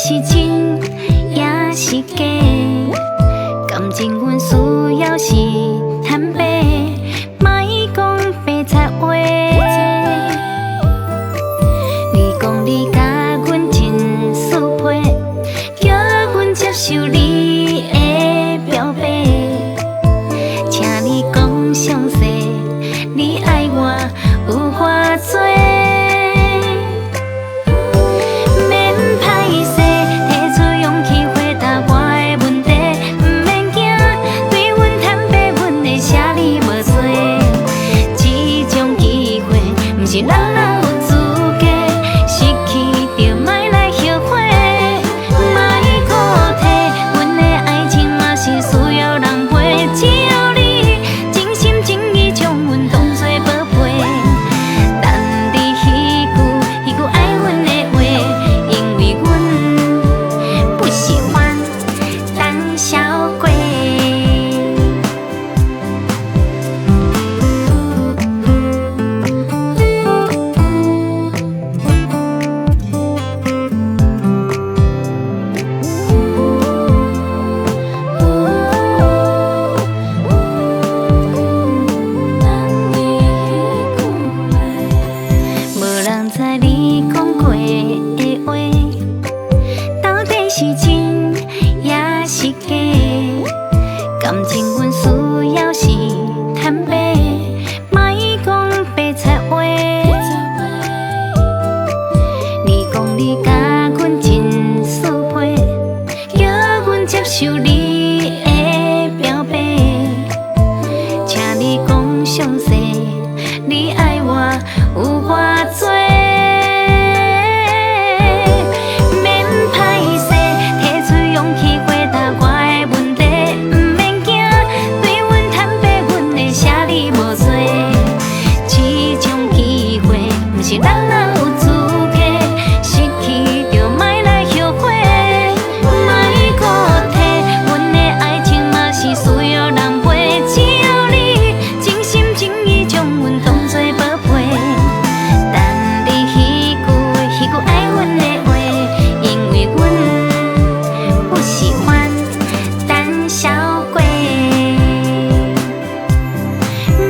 是真也是假，感情阮需要是坦白，莫讲白菜话。你讲你甲阮真适配，叫阮接受你的表白，请你讲详细，你爱我有偌多？ 是人人有资格，失去就莫来后悔，莫搁提。阮的爱情嘛是需要人陪，只要你真心真意将阮当作宝贝。等你迄句爱阮的话，因为阮不喜欢胆小鬼。 在你讲过的话，到底是真也是假？感情阮需要是坦白，莫讲白菜话。你讲你甲阮真适配，叫阮接受你的表白，请你讲详细，你爱我有偌多？ 是人人有资格，失去就莫来后悔，莫搁提。阮的爱情嘛是需要人陪，只要你真心真意将阮当作宝贝。等你迄句爱阮的话，因为阮不喜欢胆小鬼。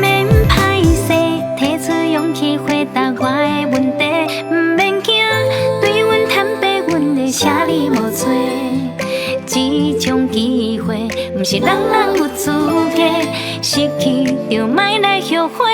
免歹势，提出勇气回答我。 问题不免惊，对阮坦白，阮会请你无错。这种机会，不是人人有资格，失去就莫来后悔。